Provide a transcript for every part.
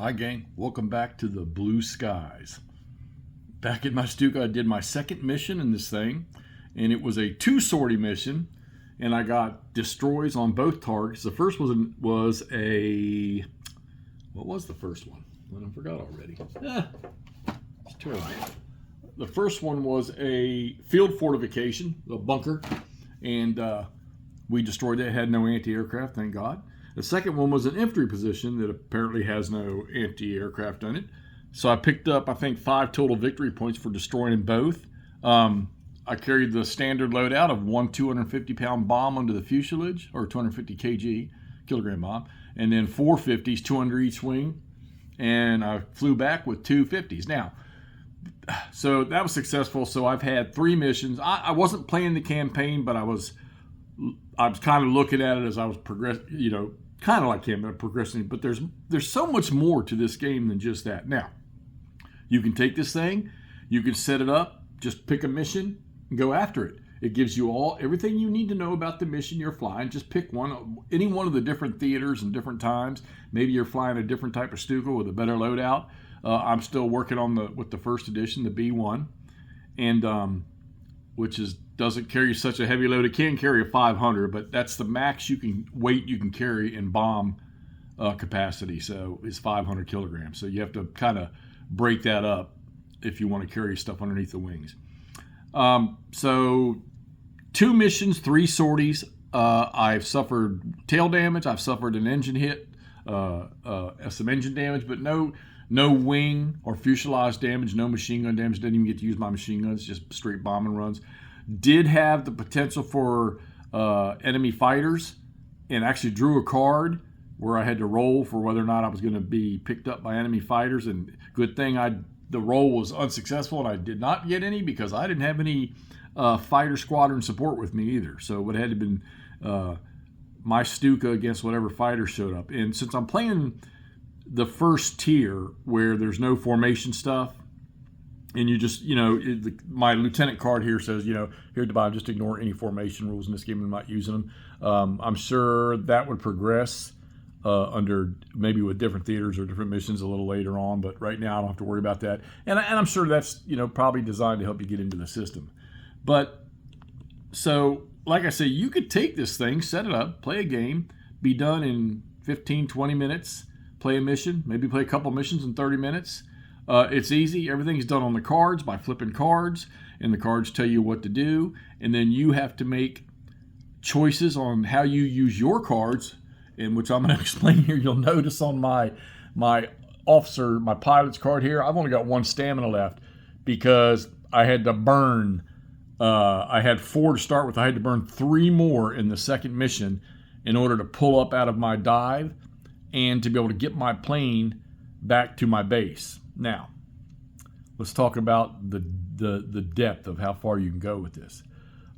Hi gang, welcome back to the blue skies. Back at my Stuka, I did my second mission in this thing, and it was a two-sortie mission, and I got destroys on both targets. The first was a, what was the first one? I forgot already. It's terrible. The first one was a field fortification, a bunker, and we destroyed it. It had no anti-aircraft, thank God. The second one was an infantry position that apparently has no anti-aircraft on it. So I picked up, I think, 5 total victory points for destroying both. I carried the standard loadout of one 250-pound bomb under the fuselage, or 250 kilogram bomb, and then 4 50s, 2 under each wing, and I flew back with 2 50s. Now, so that was successful. So I've had 3 missions. I wasn't playing the campaign, but I was kind of looking at it as I was progressing, kind of like him, progressing. But there's so much more to this game than just that. Now, you can take this thing, you can set it up, just pick a mission and go after it. It gives you everything you need to know about the mission you're flying. Just pick any one of the different theaters and different times. Maybe you're flying a different type of Stuka with a better loadout. I'm still working on with the first edition, the B1, and which doesn't carry such a heavy load. It can carry a 500, but that's the max weight you can carry in bomb capacity. So it's 500 kilograms. So you have to kind of break that up if you want to carry stuff underneath the wings. So 2 missions, 3 sorties. I've suffered tail damage. I've suffered an engine hit, some engine damage, but no wing or fuselage damage, no machine gun damage. Didn't even get to use my machine guns, just straight bombing runs. Did have the potential for enemy fighters, and actually drew a card where I had to roll for whether or not I was going to be picked up by enemy fighters. And good thing the roll was unsuccessful, and I did not get any because I didn't have any fighter squadron support with me either. So it had to have been my Stuka against whatever fighter showed up. And since I'm playing the first tier where there's no formation stuff, and you just, my lieutenant card here says, here at the bottom, just ignore any formation rules in this game. I'm not using them. I'm sure that would progress under maybe with different theaters or different missions a little later on, but right now I don't have to worry about that. And I'm sure that's, probably designed to help you get into the system. But so, like I say, you could take this thing, set it up, play a game, be done in 15, 20 minutes, play a mission, maybe play a couple missions in 30 minutes. It's easy. Everything's done on the cards by flipping cards, and the cards tell you what to do. And then you have to make choices on how you use your cards, and which I'm going to explain here. You'll notice on my pilot's card here, I've only got 1 stamina left because I had to burn. I had 4 to start with. I had to burn 3 more in the second mission in order to pull up out of my dive and to be able to get my plane back to my base. Now, let's talk about the depth of how far you can go with this.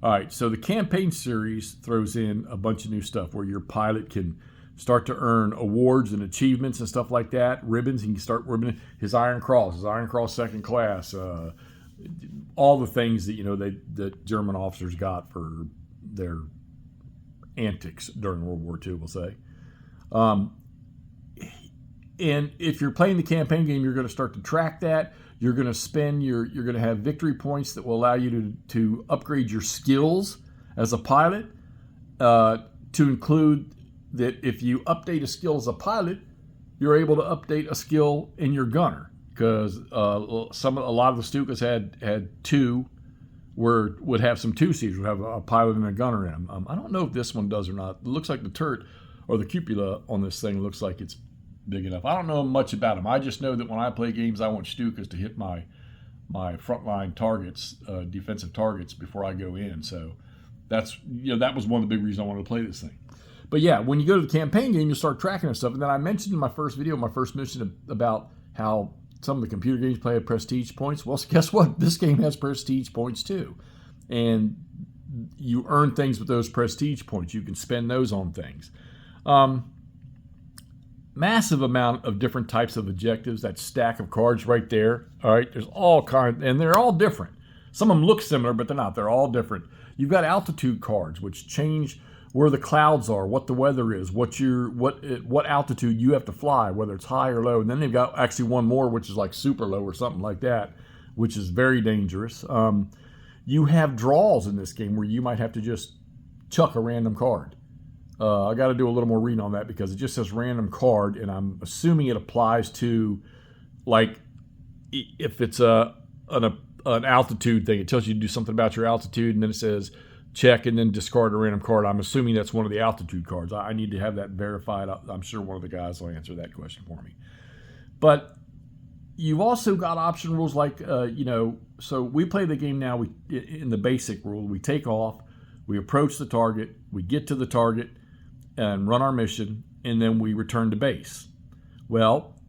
All right, so the campaign series throws in a bunch of new stuff where your pilot can start to earn awards and achievements and stuff like that, ribbons. He can start ribbon his Iron Cross second class, all the things that that German officers got for their antics during World War II, we'll say. And if you're playing the campaign game, you're going to start to track that. You're going to you're going to have victory points that will allow you to upgrade your skills as a pilot, to include that if you update a skill as a pilot, you're able to update a skill in your gunner, because a lot of the Stukas had 2 would have some 2-seaters, would have a pilot and a gunner in them. I don't know if this one does or not. It looks like the turret or the cupola on this thing looks like it's big enough. I don't know much about them. I just know that when I play games, I want Stukas to hit my frontline targets, defensive targets, before I go in. So that's that was one of the big reasons I wanted to play this thing. But yeah, when you go to the campaign game, you start tracking and stuff. And then I mentioned in my first video, my first mission, about how some of the computer games play at prestige points. Well, guess what? This game has prestige points too, and you earn things with those prestige points. You can spend those on things. Massive amount of different types of objectives. That stack of cards right there. All right, there's all kinds, and they're all different. Some of them look similar, but they're not. They're all different. You've got altitude cards, which change where the clouds are, what the weather is, what altitude you have to fly, whether it's high or low. And then they've got actually one more, which is like super low or something like that, which is very dangerous. You have draws in this game where you might have to just chuck a random card. I got to do a little more reading on that because it just says random card, and I'm assuming it applies to, like, if it's an altitude thing. It tells you to do something about your altitude, and then it says check and then discard a random card. I'm assuming that's one of the altitude cards. I need to have that verified. I'm sure one of the guys will answer that question for me. But you've also got option rules like, so we play the game now in the basic rule. We take off, we approach the target, we get to the target and run our mission, and then we return to base. Well,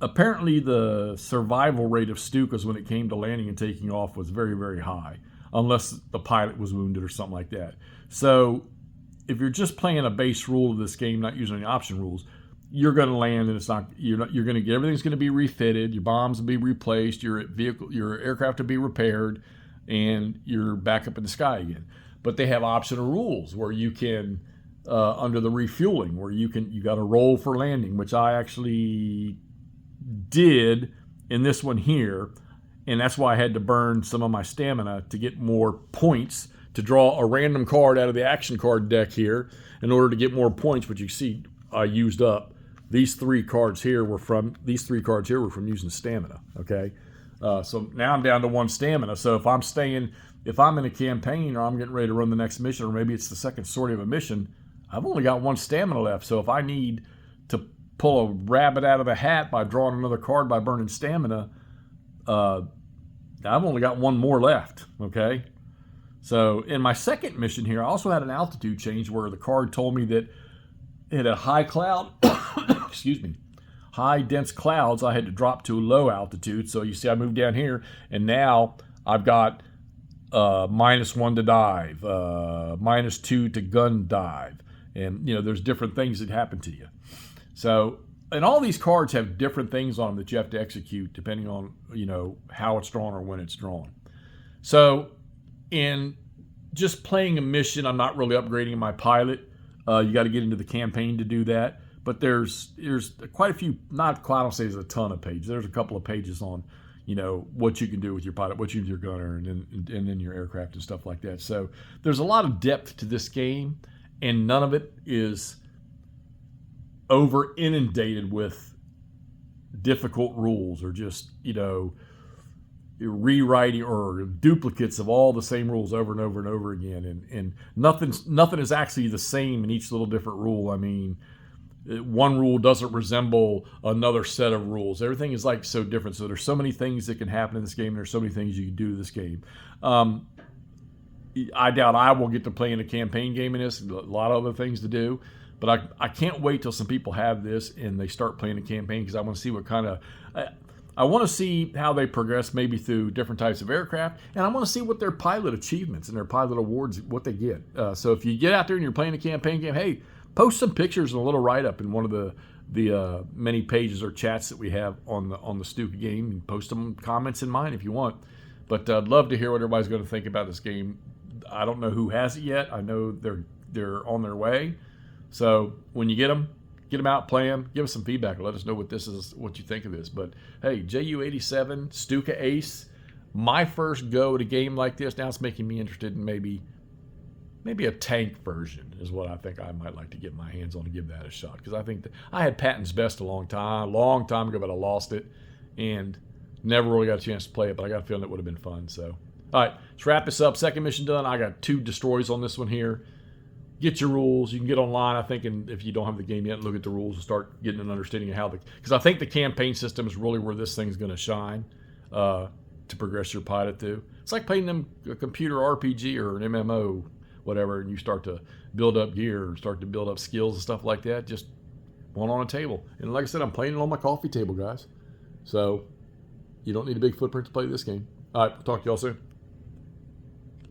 apparently the survival rate of Stukas when it came to landing and taking off was very, very high, unless the pilot was wounded or something like that. So if you're just playing a base rule of this game, not using any option rules, you're going to land and you're going to get, everything's going to be refitted, your bombs will be replaced, your aircraft will be repaired, and you're back up in the sky again. But they have optional rules where you can, under the refueling, where you got to roll for landing, which I actually did in this one here, and that's why I had to burn some of my stamina to get more points to draw a random card out of the action card deck here in order to get more points, which you see I used up. These three cards here were from using stamina. Okay, so now I'm down to 1 stamina. So if I'm in a campaign or I'm getting ready to run the next mission, or maybe it's the second sortie of a mission, I've only got 1 stamina left. So if I need to pull a rabbit out of the hat by drawing another card by burning stamina, I've only got 1 more left. Okay, so in my second mission here, I also had an altitude change where the card told me that it had a high cloud, excuse me, high dense clouds. I had to drop to a low altitude. So you see I moved down here, and now I've got -1 to dive, -2 to gun dive. And, there's different things that happen to you. So, and all these cards have different things on them that you have to execute depending on, how it's drawn or when it's drawn. So, in just playing a mission, I'm not really upgrading my pilot. You got to get into the campaign to do that. But there's quite a few, I don't say there's a ton of pages. There's a couple of pages on, what you can do with your pilot, what you do with your gunner, and then your aircraft and stuff like that. So there's a lot of depth to this game, and none of it is over inundated with difficult rules or just, rewriting or duplicates of all the same rules over and over and over again. And nothing is actually the same in each little different rule. I mean, one rule doesn't resemble another set of rules. Everything is like so different. So there's so many things that can happen in this game. There's so many things you can do to this game. I doubt I will get to play in a campaign game in this. A lot of other things to do. But I can't wait till some people have this and they start playing a campaign, because I want to see what kind of... I want to see how they progress, maybe through different types of aircraft, and I want to see what their pilot achievements and their pilot awards, what they get. So if you get out there and you're playing a campaign game, hey, post some pictures and a little write-up in one of the many pages or chats that we have on the Stuka game, and post some comments in mine if you want. But I'd love to hear what everybody's going to think about this game. I don't know who has it yet. I know they're on their way. So when you get them out, play them, give us some feedback, let us know what you think of this. But hey, JU87, Stuka Ace, my first go at a game like this. Now it's making me interested in maybe a tank version is what I think I might like to get my hands on to give that a shot. Because I think that I had Patton's Best a long time ago, but I lost it and never really got a chance to play it. But I got a feeling it would have been fun. So, all right, let's wrap this up. Second mission done. I got 2 destroys on this one here. Get your rules. You can get online, I think, and if you don't have the game yet, look at the rules and start getting an understanding of because I think the campaign system is really where this thing's going to shine to progress your pilot through. It's like playing a computer RPG or an MMO, whatever, and you start to build up gear and start to build up skills and stuff like that. Just one on a table. And like I said, I'm playing it on my coffee table, guys. So you don't need a big footprint to play this game. All right, we'll talk to y'all soon.